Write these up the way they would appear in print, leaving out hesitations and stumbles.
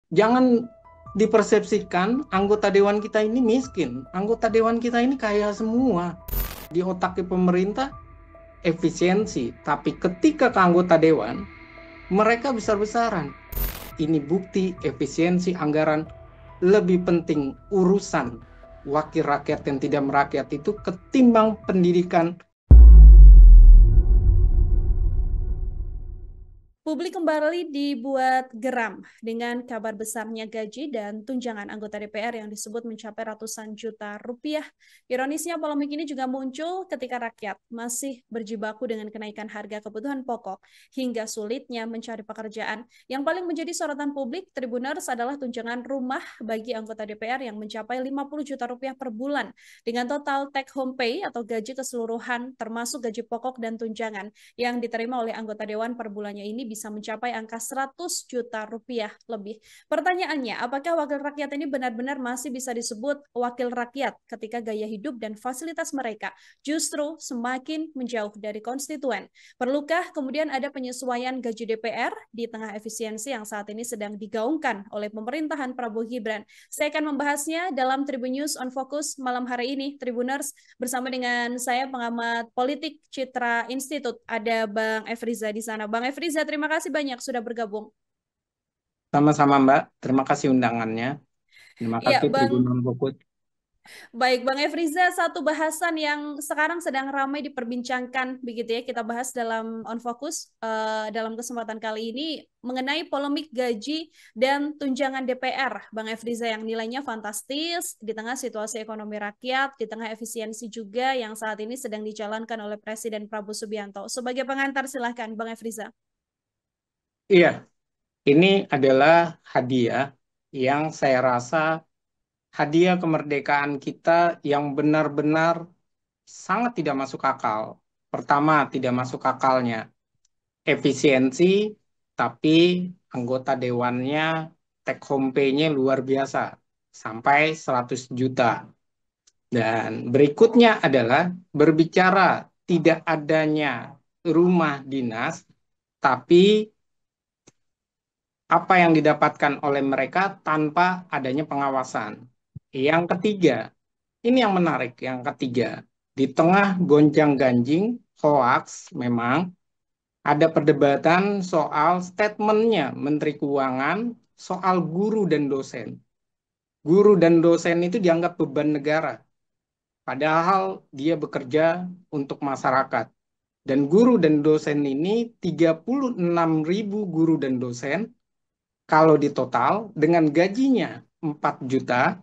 Jangan dipersepsikan anggota dewan kita ini miskin. Anggota dewan kita ini kaya semua. Di otaknya pemerintah efisiensi, tapi ketika ke anggota dewan, mereka besar-besaran. Ini bukti efisiensi anggaran lebih penting urusan wakil rakyat yang tidak merakyat itu ketimbang pendidikan. Publik kembali dibuat geram dengan kabar besarnya gaji dan tunjangan anggota DPR yang disebut mencapai ratusan juta rupiah. Ironisnya, polemik ini juga muncul ketika rakyat masih berjibaku dengan kenaikan harga kebutuhan pokok hingga sulitnya mencari pekerjaan. Yang paling menjadi sorotan publik Tribuners adalah tunjangan rumah bagi anggota DPR yang mencapai 50 juta rupiah per bulan dengan total take home pay atau gaji keseluruhan termasuk gaji pokok dan tunjangan yang diterima oleh anggota dewan per bulannya ini bisa mencapai angka 100 juta rupiah lebih. Pertanyaannya, apakah wakil rakyat ini benar-benar masih bisa disebut wakil rakyat ketika gaya hidup dan fasilitas mereka justru semakin menjauh dari konstituen? Perlukah kemudian ada penyesuaian gaji DPR di tengah efisiensi yang saat ini sedang digaungkan oleh pemerintahan Prabowo Gibran? Saya akan membahasnya dalam Tribun News on Focus malam hari ini, Tribuners, bersama dengan saya pengamat politik Citra Institute. Ada Bang Efriza di sana. Bang Efriza, terima kasih banyak sudah bergabung. Sama-sama Mbak, terima kasih undangannya. Terima Ya, kasih Bang. Tribun Fokus. Baik, Bang Efriza, satu bahasan yang sekarang sedang ramai diperbincangkan, begitu ya, kita bahas dalam On Focus dalam kesempatan kali ini mengenai polemik gaji dan tunjangan DPR, Bang Efriza, yang nilainya fantastis di tengah situasi ekonomi rakyat, di tengah efisiensi juga yang saat ini sedang dijalankan oleh Presiden Prabowo Subianto. Sebagai pengantar, silahkan, Bang Efriza. Iya, ini adalah hadiah yang saya rasa hadiah kemerdekaan kita yang benar-benar sangat tidak masuk akal. Pertama, tidak masuk akalnya efisiensi, tapi anggota dewannya take home pay-nya luar biasa, sampai 100 juta. Dan berikutnya adalah berbicara tidak adanya rumah dinas, tapi apa yang didapatkan oleh mereka tanpa adanya pengawasan. Yang ketiga, ini yang menarik, yang ketiga, di tengah gonjang-ganjing hoax memang ada perdebatan soal statementnya Menteri Keuangan soal guru dan dosen. Guru dan dosen itu dianggap beban negara, padahal dia bekerja untuk masyarakat. Dan guru dan dosen ini 36.000 guru dan dosen, kalau di total dengan gajinya 4 juta,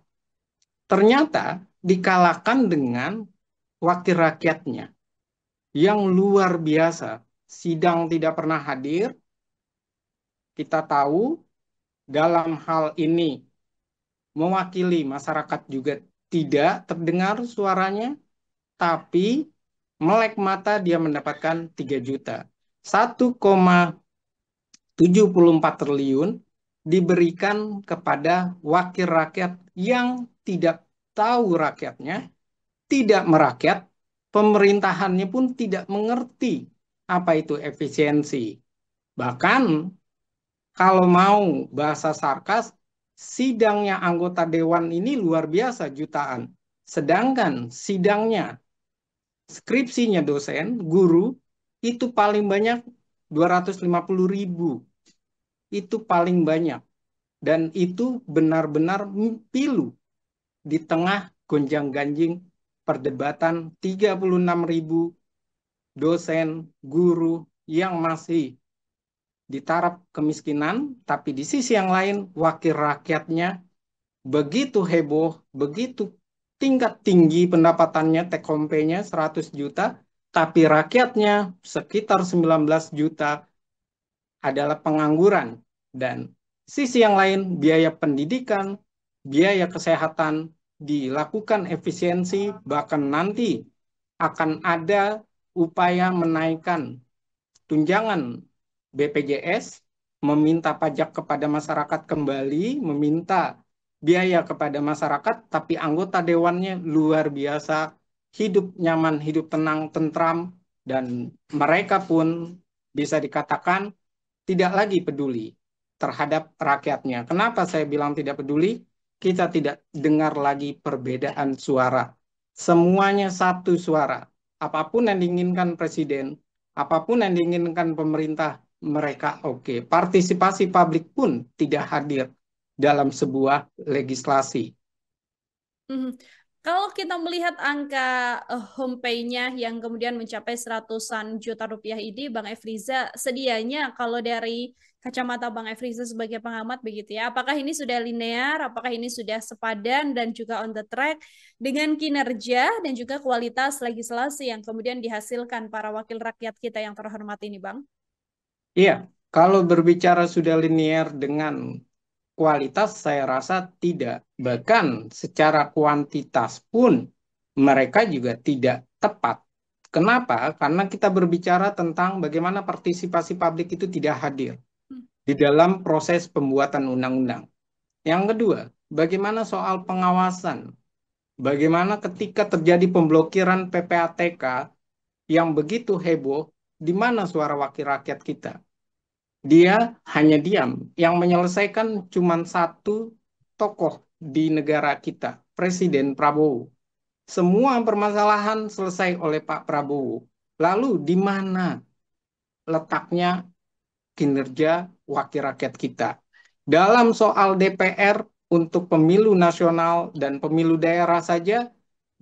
ternyata dikalahkan dengan wakil rakyatnya yang luar biasa. Sidang tidak pernah hadir, kita tahu dalam hal ini mewakili masyarakat juga tidak terdengar suaranya, tapi melek mata dia mendapatkan 3 juta. 1,74 triliun diberikan kepada wakil rakyat yang tidak tahu rakyatnya, tidak merakyat, pemerintahannya pun tidak mengerti apa itu efisiensi. Bahkan kalau mau bahasa sarkas, sidangnya anggota dewan ini luar biasa jutaan. Sedangkan sidangnya, skripsinya dosen, guru, itu paling banyak 250.000. Itu paling banyak. Dan itu benar-benar pilu di tengah gonjang-ganjing perdebatan 36.000 dosen, guru yang masih di taraf kemiskinan, tapi di sisi yang lain wakil rakyatnya begitu heboh, begitu tingkat tinggi pendapatannya, take home pay-nya 100 juta, tapi rakyatnya sekitar 19 juta adalah pengangguran. Dan sisi yang lain biaya pendidikan, biaya kesehatan dilakukan efisiensi, bahkan nanti akan ada upaya menaikkan tunjangan BPJS, meminta pajak kepada masyarakat kembali, meminta biaya kepada masyarakat, tapi anggota dewannya luar biasa, hidup nyaman, hidup tenang, tentram, dan mereka pun bisa dikatakan tidak lagi peduli. terhadap rakyatnya. Kenapa saya bilang tidak peduli? Kita tidak dengar lagi perbedaan suara. Semuanya satu suara. Apapun yang diinginkan presiden, apapun yang diinginkan pemerintah, mereka oke. Partisipasi publik pun tidak hadir dalam sebuah legislasi. Mhm. Kalau kita melihat angka home pay-nya yang kemudian mencapai seratusan juta rupiah ini, Bang Efriza, sedianya kalau dari kacamata Bang Efriza sebagai pengamat begitu ya, apakah ini sudah linear, apakah ini sudah sepadan dan juga on the track dengan kinerja dan juga kualitas legislasi yang kemudian dihasilkan para wakil rakyat kita yang terhormat ini, Bang? Iya, kalau berbicara sudah linear dengan kualitas, saya rasa tidak. Bahkan secara kuantitas pun mereka juga tidak tepat. Kenapa? Karena kita berbicara tentang bagaimana partisipasi publik itu tidak hadir di dalam proses pembuatan undang-undang. Yang kedua, bagaimana soal pengawasan? Bagaimana ketika terjadi pemblokiran PPATK yang begitu heboh, di mana suara wakil rakyat kita? Dia hanya diam. Yang menyelesaikan cuma satu tokoh di negara kita, Presiden Prabowo. Semua permasalahan selesai oleh Pak Prabowo. Lalu di mana letaknya kinerja wakil rakyat kita? Dalam soal DPR untuk pemilu nasional dan pemilu daerah saja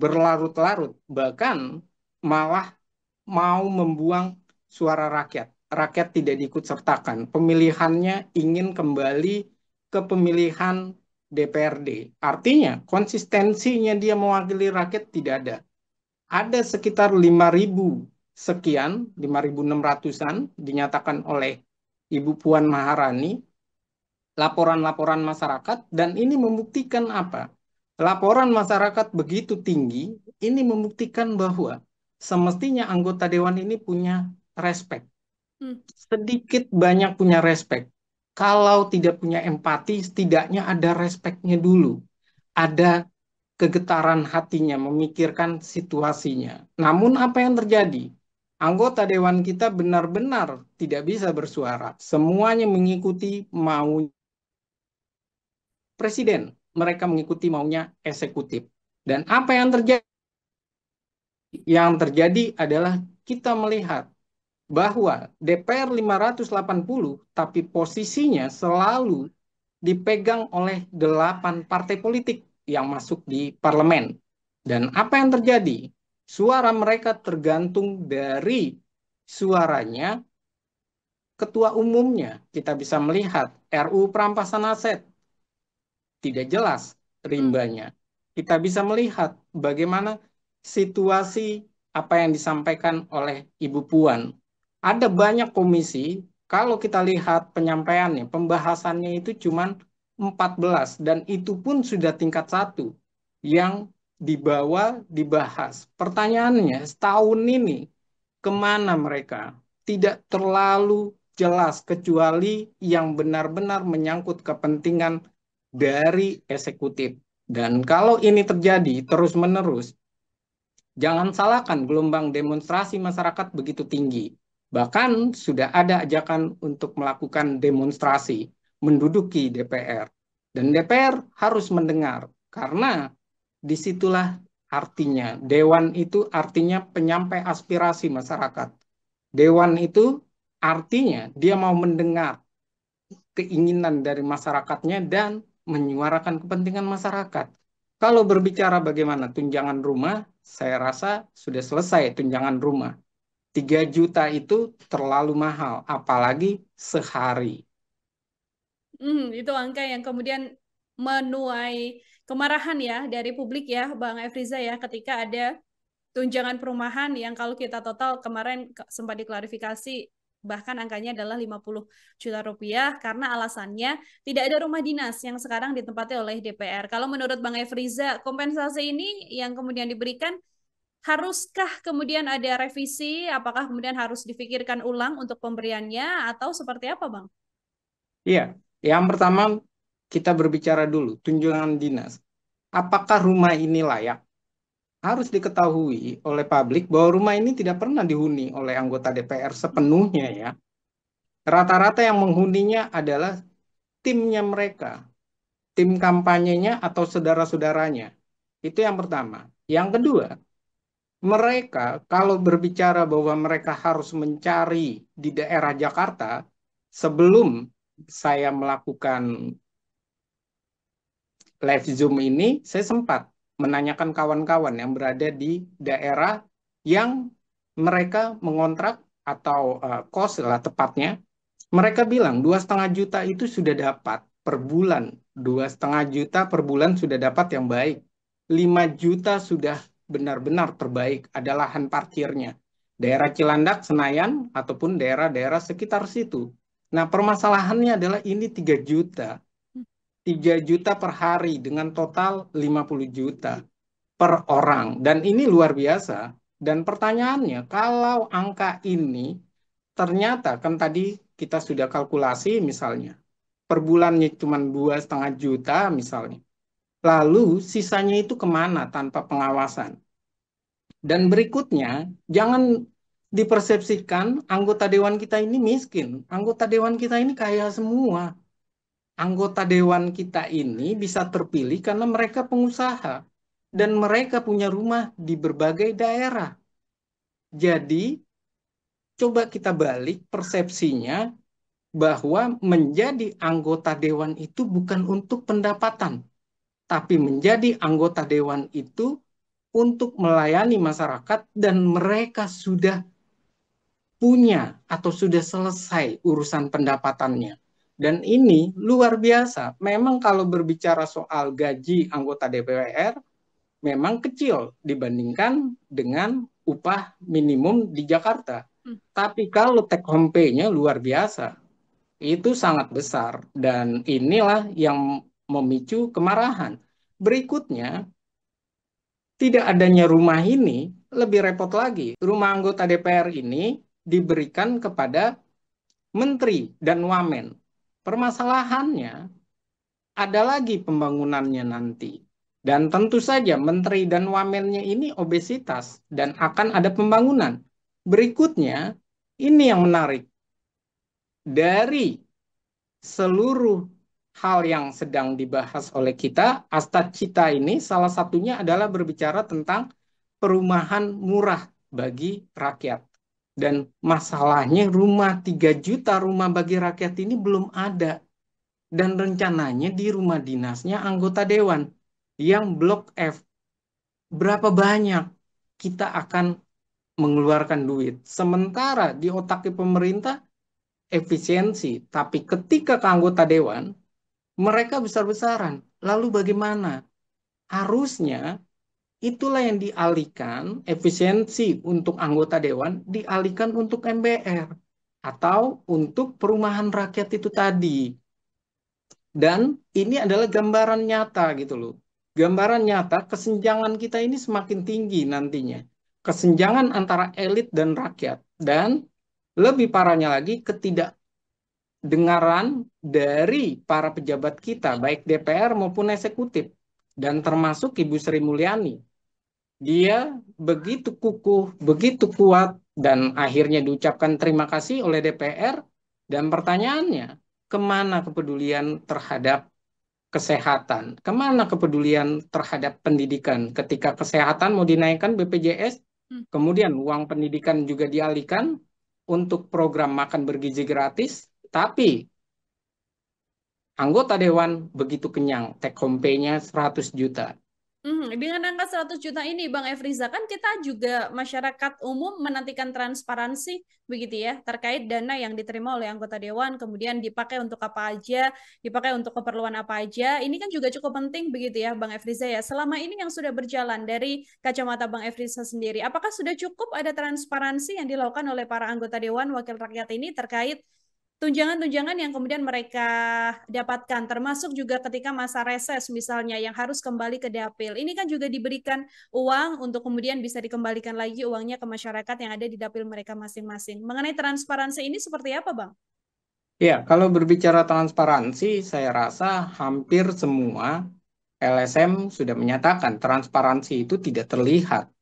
berlarut-larut, bahkan malah mau membuang suara rakyat. Rakyat tidak diikut sertakan. Pemilihannya ingin kembali ke pemilihan DPRD. Artinya konsistensinya dia mewakili rakyat tidak ada. Ada sekitar 5.000 sekian, 5.600-an dinyatakan oleh Ibu Puan Maharani laporan-laporan masyarakat dan ini membuktikan apa? Laporan masyarakat begitu tinggi, ini membuktikan bahwa semestinya anggota dewan ini punya respect. Hmm. Sedikit banyak punya respect. Kalau tidak punya empati, setidaknya ada respectnya dulu. Ada kegetaran hatinya memikirkan situasinya. Namun apa yang terjadi? Anggota dewan kita benar-benar tidak bisa bersuara. Semuanya mengikuti mau presiden, mereka mengikuti maunya eksekutif. Dan apa yang terjadi? Yang terjadi adalah kita melihat bahwa DPR 580 tapi posisinya selalu dipegang oleh 8 partai politik yang masuk di parlemen. Dan apa yang terjadi? Suara mereka tergantung dari suaranya ketua umumnya. Kita bisa melihat RUU perampasan aset tidak jelas Hmm. rimbanya. Kita bisa melihat bagaimana situasi apa yang disampaikan oleh Ibu Puan. Ada banyak komisi, kalau kita lihat penyampaiannya, pembahasannya itu cuma 14 dan itu pun sudah tingkat 1 yang dibawa dibahas. Pertanyaannya, setahun ini kemana mereka? Tidak terlalu jelas kecuali yang benar-benar menyangkut kepentingan dari eksekutif. Dan kalau ini terjadi terus-menerus, jangan salahkan gelombang demonstrasi masyarakat begitu tinggi. Bahkan sudah ada ajakan untuk melakukan demonstrasi, menduduki DPR. Dan DPR harus mendengar, karena disitulah artinya. Dewan itu artinya penyampai aspirasi masyarakat. Dewan itu artinya dia mau mendengar keinginan dari masyarakatnya dan menyuarakan kepentingan masyarakat. Kalau berbicara bagaimana tunjangan rumah, saya rasa sudah selesai tunjangan rumah. 3 juta itu terlalu mahal, apalagi sehari. Itu angka yang kemudian menuai kemarahan ya dari publik ya, Bang Efriza ya, ketika ada tunjangan perumahan yang kalau kita total kemarin sempat diklarifikasi bahkan angkanya adalah 50 juta rupiah karena alasannya tidak ada rumah dinas yang sekarang ditempati oleh DPR. Kalau menurut Bang Efriza, kompensasi ini yang kemudian diberikan haruskah kemudian ada revisi? Apakah kemudian harus difikirkan ulang untuk pemberiannya atau seperti apa, Bang? Iya, yang pertama kita berbicara dulu tunjangan dinas. Apakah rumah ini layak? Harus diketahui oleh publik bahwa rumah ini tidak pernah dihuni oleh anggota DPR sepenuhnya ya. Rata-rata yang menghuninya adalah timnya mereka, tim kampanyenya atau saudara-saudaranya. Itu yang pertama. Yang kedua, mereka kalau berbicara bahwa mereka harus mencari di daerah Jakarta, sebelum saya melakukan live Zoom ini, saya sempat menanyakan kawan-kawan yang berada di daerah yang mereka mengontrak atau kos lah tepatnya. Mereka bilang 2,5 juta itu sudah dapat per bulan. 2,5 juta per bulan sudah dapat yang baik. 5 juta sudah benar-benar terbaik. Ada lahan parkirnya. Daerah Cilandak, Senayan, ataupun daerah-daerah sekitar situ. Nah, permasalahannya adalah ini 3 juta. 3 juta per hari dengan total 50 juta per orang. Dan ini luar biasa. Dan pertanyaannya, kalau angka ini ternyata kan tadi kita sudah kalkulasi misalnya per bulannya cuma 2,5 juta misalnya. Lalu sisanya itu kemana tanpa pengawasan? Dan berikutnya, jangan dipersepsikan anggota dewan kita ini miskin. Anggota dewan kita ini kaya semua. Anggota dewan kita ini bisa terpilih karena mereka pengusaha. Dan mereka punya rumah di berbagai daerah. Jadi, coba kita balik persepsinya bahwa menjadi anggota dewan itu bukan untuk pendapatan, tapi menjadi anggota dewan itu untuk melayani masyarakat dan mereka sudah punya atau sudah selesai urusan pendapatannya. Dan ini luar biasa. Memang kalau berbicara soal gaji anggota DPR, memang kecil dibandingkan dengan upah minimum di Jakarta. Tapi kalau take home pay-nya luar biasa. Itu sangat besar dan inilah yang memicu kemarahan. Berikutnya, tidak adanya rumah ini lebih repot lagi. Rumah anggota DPR ini diberikan kepada menteri dan wamen. Permasalahannya ada lagi pembangunannya nanti. Dan tentu saja menteri dan wamennya ini obesitas dan akan ada pembangunan. Berikutnya, ini yang menarik. Dari seluruh hal yang sedang dibahas oleh kita, Astagfirullah ini salah satunya adalah berbicara tentang perumahan murah bagi rakyat. Dan masalahnya rumah 3 juta rumah bagi rakyat ini belum ada. Dan rencananya di rumah dinasnya anggota dewan yang Blok F. Berapa banyak kita akan mengeluarkan duit. Sementara di otaknya pemerintah efisiensi. Tapi ketika ke anggota dewan, mereka besar-besaran. Lalu bagaimana? Harusnya itulah yang dialihkan, efisiensi untuk anggota dewan dialihkan untuk MBR atau untuk perumahan rakyat itu tadi. Dan ini adalah gambaran nyata gitu loh. Gambaran nyata kesenjangan kita ini semakin tinggi nantinya. Kesenjangan antara elit dan rakyat. Dan lebih parahnya lagi ketidakdengaran dari para pejabat kita, baik DPR maupun eksekutif. Dan termasuk Ibu Sri Mulyani. Dia begitu kukuh, begitu kuat, dan akhirnya diucapkan terima kasih oleh DPR. Dan pertanyaannya, kemana kepedulian terhadap kesehatan? Kemana kepedulian terhadap pendidikan? Ketika kesehatan mau dinaikkan BPJS, kemudian uang pendidikan juga dialihkan untuk program makan bergizi gratis, tapi anggota dewan begitu kenyang, take home pay-nya 100 juta. Dengan angka 100 juta ini, Bang Efriza, kan kita juga masyarakat umum menantikan transparansi, begitu ya, terkait dana yang diterima oleh anggota dewan, kemudian dipakai untuk apa aja, dipakai untuk keperluan apa aja. Ini kan juga cukup penting, begitu ya, Bang Efriza ya. Selama ini yang sudah berjalan dari kacamata Bang Efriza sendiri, apakah sudah cukup ada transparansi yang dilakukan oleh para anggota dewan wakil rakyat ini terkait tunjangan-tunjangan yang kemudian mereka dapatkan, termasuk juga ketika masa reses misalnya yang harus kembali ke dapil. Ini kan juga diberikan uang untuk kemudian bisa dikembalikan lagi uangnya ke masyarakat yang ada di dapil mereka masing-masing. Mengenai transparansi ini seperti apa, Bang? Ya, kalau berbicara transparansi, saya rasa hampir semua LSM sudah menyatakan transparansi itu tidak terlihat.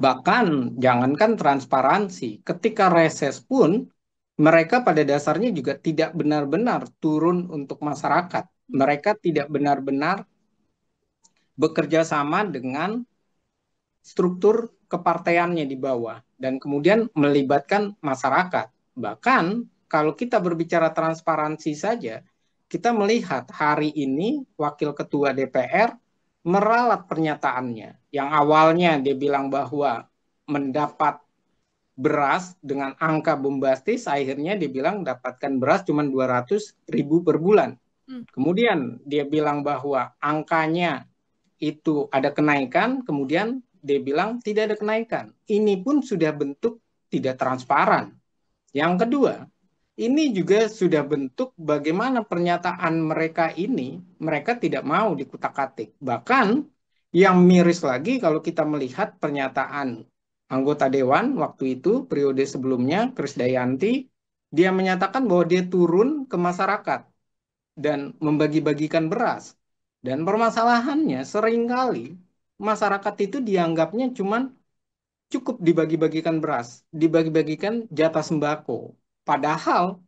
Bahkan jangankan transparansi, ketika reses pun mereka pada dasarnya juga tidak benar-benar turun untuk masyarakat. Mereka tidak benar-benar bekerja sama dengan struktur kepartaiannya di bawah dan kemudian melibatkan masyarakat. Bahkan kalau kita berbicara transparansi saja, kita melihat hari ini Wakil Ketua DPR meralat pernyataannya. Yang awalnya dia bilang bahwa mendapat beras dengan angka bombastis, akhirnya dia bilang dapatkan beras cuma 200.000 per bulan. Kemudian dia bilang bahwa angkanya itu ada kenaikan, kemudian dia bilang tidak ada kenaikan. Ini pun sudah bentuk tidak transparan. Yang kedua, ini juga sudah bentuk bagaimana pernyataan mereka ini, mereka tidak mau dikutak-atik. Bahkan yang miris lagi kalau kita melihat pernyataan anggota Dewan waktu itu, periode sebelumnya, Krisdayanti, dia menyatakan bahwa dia turun ke masyarakat dan membagi-bagikan beras. Dan permasalahannya seringkali masyarakat itu dianggapnya cuman cukup dibagi-bagikan beras, dibagi-bagikan jatah sembako. Padahal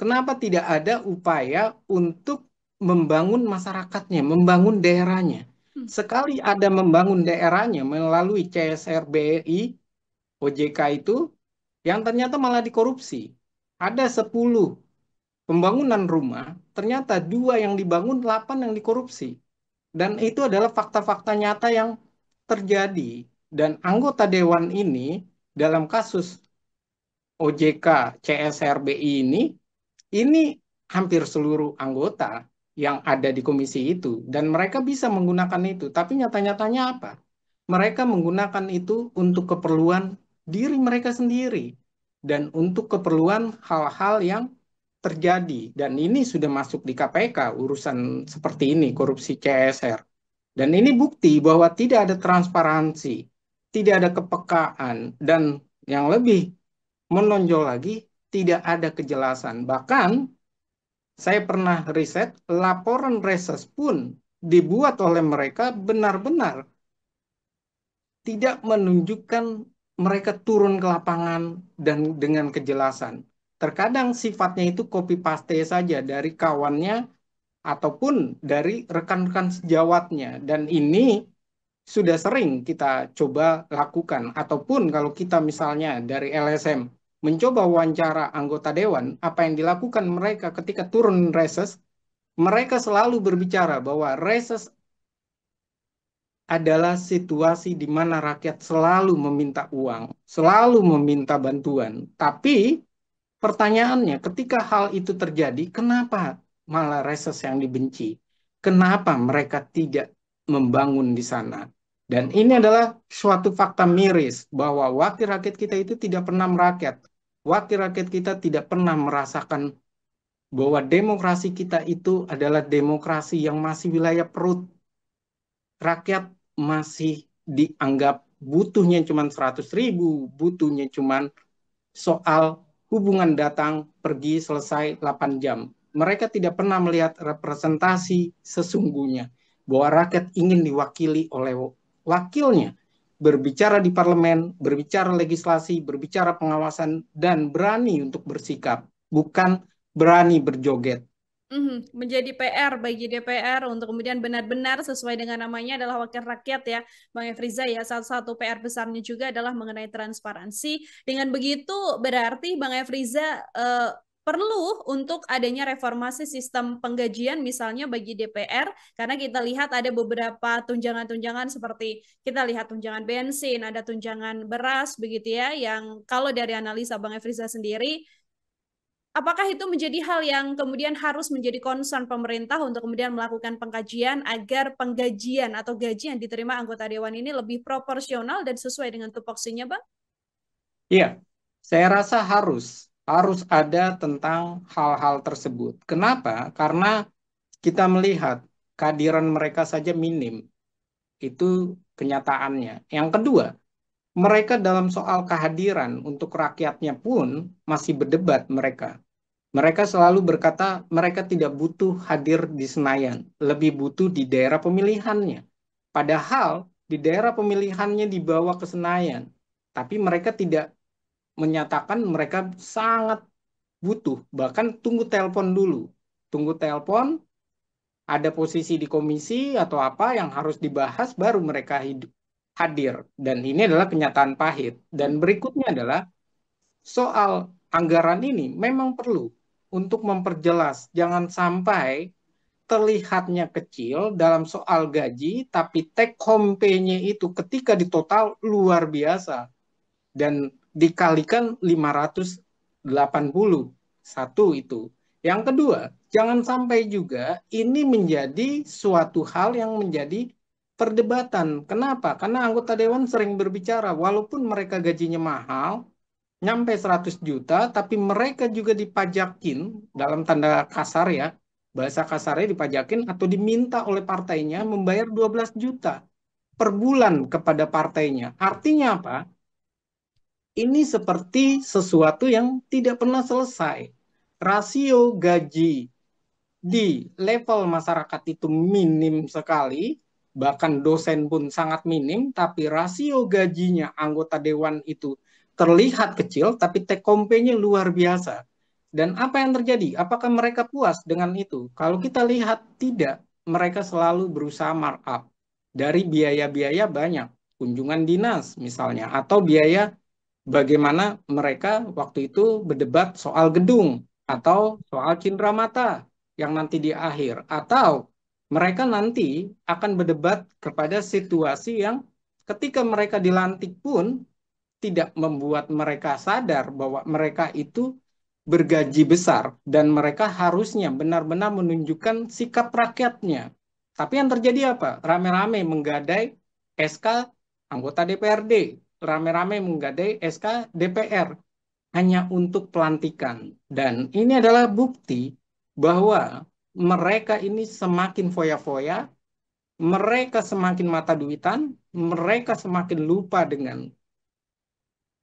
kenapa tidak ada upaya untuk membangun masyarakatnya, membangun daerahnya? Sekali ada membangun daerahnya melalui CSR BRI, OJK itu, yang ternyata malah dikorupsi. Ada 10 pembangunan rumah, ternyata 2 yang dibangun, 8 yang dikorupsi. Dan itu adalah fakta-fakta nyata yang terjadi. Dan anggota dewan ini dalam kasus OJK CSRBI ini hampir seluruh anggota yang ada di komisi itu. Dan mereka bisa menggunakan itu. Tapi nyata-nyatanya apa? Mereka menggunakan itu untuk keperluan diri mereka sendiri. Dan untuk keperluan hal-hal yang terjadi. Dan ini sudah masuk di KPK, urusan seperti ini, korupsi CSR. Dan ini bukti bahwa tidak ada transparansi, tidak ada kepekaan, dan yang lebih menonjol lagi, tidak ada kejelasan. Bahkan saya pernah riset, laporan reses pun dibuat oleh mereka benar-benar tidak menunjukkan mereka turun ke lapangan dan dengan kejelasan. Terkadang sifatnya itu copy paste saja dari kawannya ataupun dari rekan-rekan sejawatnya. Dan ini sudah sering kita coba lakukan. Ataupun kalau kita misalnya dari LSM mencoba wawancara anggota dewan, apa yang dilakukan mereka ketika turun reses, mereka selalu berbicara bahwa reses adalah situasi di mana rakyat selalu meminta uang, selalu meminta bantuan. Tapi pertanyaannya, ketika hal itu terjadi, kenapa malah reses yang dibenci? Kenapa mereka tidak membangun di sana? Dan ini adalah suatu fakta miris bahwa wakil rakyat kita itu tidak pernah merakyat. Wakil rakyat kita tidak pernah merasakan bahwa demokrasi kita itu adalah demokrasi yang masih wilayah perut. Rakyat masih dianggap butuhnya cuma 100.000, butuhnya cuma soal hubungan datang, pergi, selesai 8 jam. Mereka tidak pernah melihat representasi sesungguhnya bahwa rakyat ingin diwakili oleh wakilnya. Berbicara di parlemen, berbicara legislasi, berbicara pengawasan, dan berani untuk bersikap. Bukan berani berjoget. Menjadi PR bagi DPR untuk kemudian benar-benar sesuai dengan namanya adalah wakil rakyat ya, Bang Efriza ya. Salah satu PR besarnya juga adalah mengenai transparansi. Dengan begitu berarti Bang Efriza perlu untuk adanya reformasi sistem penggajian misalnya bagi DPR karena kita lihat ada beberapa tunjangan-tunjangan seperti kita lihat tunjangan bensin, ada tunjangan beras begitu ya yang kalau dari analisa Bang Efriza sendiri apakah itu menjadi hal yang kemudian harus menjadi concern pemerintah untuk kemudian melakukan pengkajian agar penggajian atau gaji yang diterima anggota dewan ini lebih proporsional dan sesuai dengan tupoksinya, Bang? Iya, saya rasa harus ada tentang hal-hal tersebut. Kenapa? Karena kita melihat kehadiran mereka saja minim. Itu kenyataannya. Yang kedua, mereka dalam soal kehadiran untuk rakyatnya pun masih berdebat mereka. Mereka selalu berkata mereka tidak butuh hadir di Senayan, lebih butuh di daerah pemilihannya. Padahal di daerah pemilihannya dibawa ke Senayan, tapi mereka tidak menyatakan mereka sangat butuh, bahkan tunggu telepon dulu. Tunggu telepon, ada posisi di komisi atau apa yang harus dibahas, baru mereka hadir. Dan ini adalah kenyataan pahit. Dan berikutnya adalah soal anggaran ini memang perlu untuk memperjelas. Jangan sampai terlihatnya kecil dalam soal gaji, tapi take home pay-nya itu ketika ditotal luar biasa dan dikalikan 580. Satu itu. Yang kedua, jangan sampai juga ini menjadi suatu hal yang menjadi perdebatan. Kenapa? Karena anggota dewan sering berbicara, walaupun mereka gajinya mahal, nyampe 100 juta, tapi mereka juga dipajakin, dalam tanda kasar ya, bahasa kasarnya dipajakin atau diminta oleh partainya membayar 12 juta per bulan kepada partainya. Artinya apa? Ini seperti sesuatu yang tidak pernah selesai. Rasio gaji di level masyarakat itu minim sekali, bahkan dosen pun sangat minim, tapi rasio gajinya anggota dewan itu terlihat kecil, tapi take home-nya luar biasa. Dan apa yang terjadi? Apakah mereka puas dengan itu? Kalau kita lihat, tidak. Mereka selalu berusaha markup. Dari biaya-biaya banyak, kunjungan dinas misalnya, atau biaya bagaimana mereka waktu itu berdebat soal gedung atau soal cindera mata yang nanti di akhir, atau mereka nanti akan berdebat kepada situasi yang ketika mereka dilantik pun tidak membuat mereka sadar bahwa mereka itu bergaji besar dan mereka harusnya benar-benar menunjukkan sikap rakyatnya. Tapi yang terjadi apa? Rame-rame menggadai SK anggota DPRD, rame-rame menggadai SK DPR hanya untuk pelantikan. Dan ini adalah bukti bahwa mereka ini semakin foya-foya, mereka semakin mata duitan, mereka semakin lupa dengan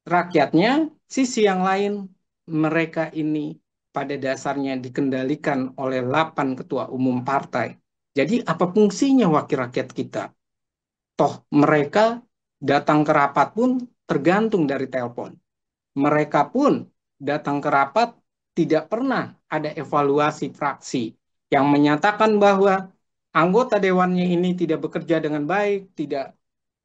rakyatnya. Sisi yang lain, mereka ini pada dasarnya dikendalikan oleh 8 ketua umum partai. Jadi apa fungsinya wakil rakyat kita? Toh mereka datang ke rapat pun tergantung dari telepon. Mereka pun datang ke rapat tidak pernah ada evaluasi fraksi yang menyatakan bahwa anggota dewannya ini tidak bekerja dengan baik, tidak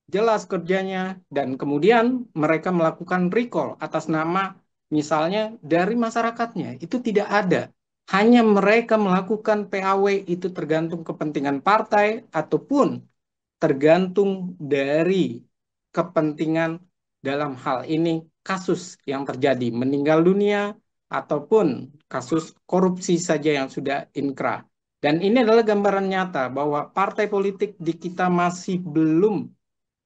jelas kerjanya, dan kemudian mereka melakukan recall atas nama misalnya dari masyarakatnya. Itu tidak ada. Hanya mereka melakukan PAW itu tergantung kepentingan partai ataupun tergantung dari kepentingan dalam hal ini kasus yang terjadi meninggal dunia ataupun kasus korupsi saja yang sudah inkrah. Dan ini adalah gambaran nyata bahwa partai politik di kita masih belum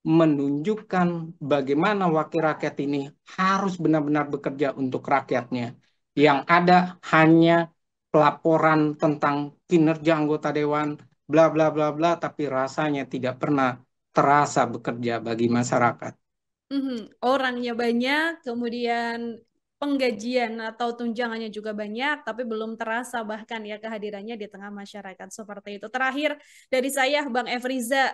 menunjukkan bagaimana wakil rakyat ini harus benar-benar bekerja untuk rakyatnya. Yang ada hanya pelaporan tentang kinerja anggota dewan, bla bla bla bla, tapi rasanya tidak pernah terasa bekerja bagi masyarakat. Orangnya banyak, kemudian penggajian atau tunjangannya juga banyak, tapi belum terasa bahkan ya kehadirannya di tengah masyarakat seperti itu. Terakhir dari saya, Bang Efriza,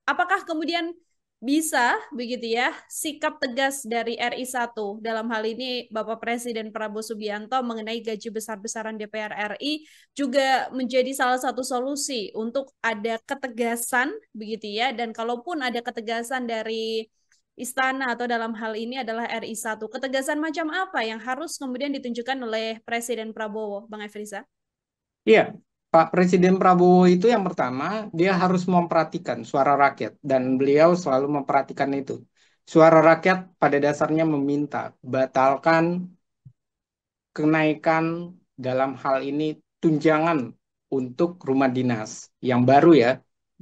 apakah kemudian bisa begitu ya sikap tegas dari RI 1 dalam hal ini Bapak Presiden Prabowo Subianto mengenai gaji besar-besaran DPR RI juga menjadi salah satu solusi untuk ada ketegasan begitu ya, dan kalaupun ada ketegasan dari istana atau dalam hal ini adalah RI 1. Ketegasan macam apa yang harus kemudian ditunjukkan oleh Presiden Prabowo, Bang Efriza? Iya, Pak Presiden Prabowo itu yang pertama, dia harus memperhatikan suara rakyat, dan beliau selalu memperhatikan itu. Suara rakyat pada dasarnya meminta batalkan kenaikan dalam hal ini tunjangan untuk rumah dinas yang baru ya,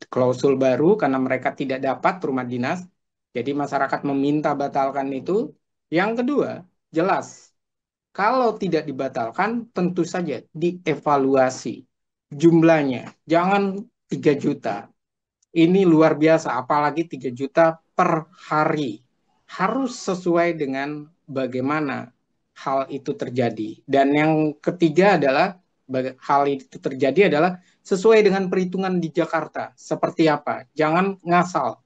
klausul baru karena mereka tidak dapat rumah dinas. Jadi masyarakat meminta batalkan itu. Yang kedua, jelas kalau tidak dibatalkan tentu saja dievaluasi jumlahnya. Jangan 3 juta. Ini luar biasa, apalagi 3 juta per hari. Harus sesuai dengan bagaimana hal itu terjadi. Dan yang ketiga adalah hal itu terjadi adalah sesuai dengan perhitungan di Jakarta. Seperti apa? Jangan ngasal.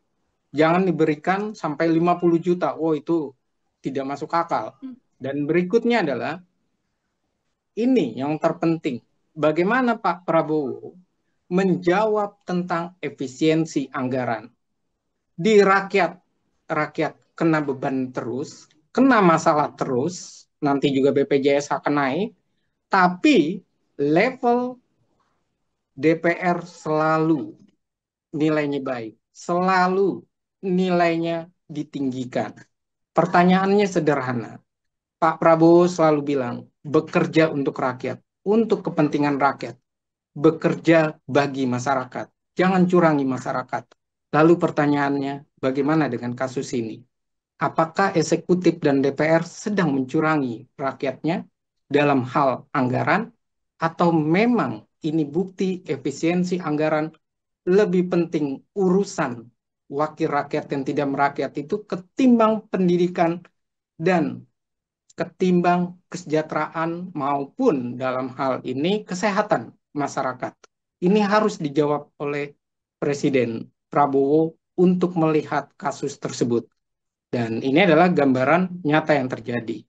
Jangan diberikan sampai 50 juta. Oh, itu tidak masuk akal. Dan berikutnya adalah ini yang terpenting. Bagaimana Pak Prabowo menjawab tentang efisiensi anggaran. Di rakyat, rakyat kena beban terus, kena masalah terus, nanti juga BPJS akan naik, tapi level DPR selalu nilainya baik, selalu nilainya ditinggikan. Pertanyaannya sederhana. Pak Prabowo selalu bilang, bekerja untuk rakyat, untuk kepentingan rakyat, bekerja bagi masyarakat. Jangan curangi masyarakat. Lalu pertanyaannya, bagaimana dengan kasus ini? Apakah eksekutif dan DPR sedang mencurangi rakyatnya dalam hal anggaran, atau memang ini bukti efisiensi anggaran lebih penting urusan wakil rakyat yang tidak merakyat itu ketimbang pendidikan dan ketimbang kesejahteraan maupun dalam hal ini kesehatan masyarakat. Ini harus dijawab oleh Presiden Prabowo untuk melihat kasus tersebut. Dan ini adalah gambaran nyata yang terjadi.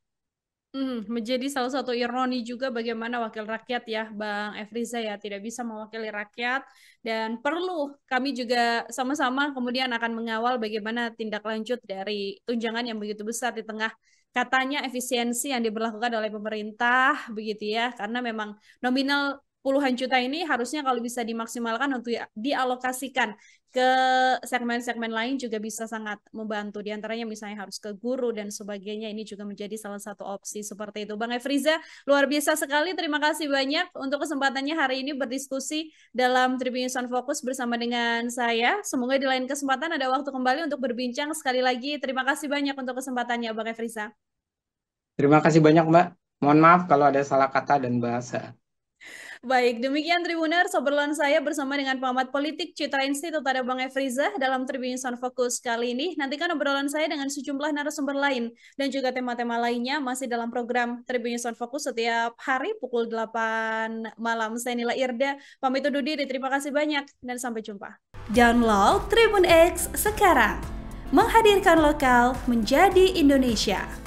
Menjadi salah satu ironi juga bagaimana wakil rakyat ya, Bang Efriza ya, tidak bisa mewakili rakyat dan perlu kami juga sama-sama kemudian akan mengawal bagaimana tindak lanjut dari tunjangan yang begitu besar di tengah katanya efisiensi yang diberlakukan oleh pemerintah begitu ya, karena memang nominal puluhan juta ini harusnya kalau bisa dimaksimalkan untuk dialokasikan ke segmen-segmen lain juga bisa sangat membantu. Di antaranya misalnya harus ke guru dan sebagainya. Ini juga menjadi salah satu opsi seperti itu. Bang Efriza, luar biasa sekali. Terima kasih banyak untuk kesempatannya hari ini berdiskusi dalam Tribun News on Focus bersama dengan saya. Semoga di lain kesempatan ada waktu kembali untuk berbincang. Sekali lagi, terima kasih banyak untuk kesempatannya, Bang Efriza. Terima kasih banyak, Mbak. Mohon maaf kalau ada salah kata dan bahasa. Baik, demikian Tribuners, obrolan saya bersama dengan pengamat politik Citra Institut ada Bang Efriza dalam Tribun Sound Focus kali ini. Nantikan obrolan saya dengan sejumlah narasumber lain dan juga tema-tema lainnya masih dalam program Tribun Sound Focus setiap hari pukul 8 malam. Saya Nila Irda, pamit undur diri. Terima kasih banyak dan sampai jumpa. Download Tribun X sekarang. Menghadirkan lokal menjadi Indonesia.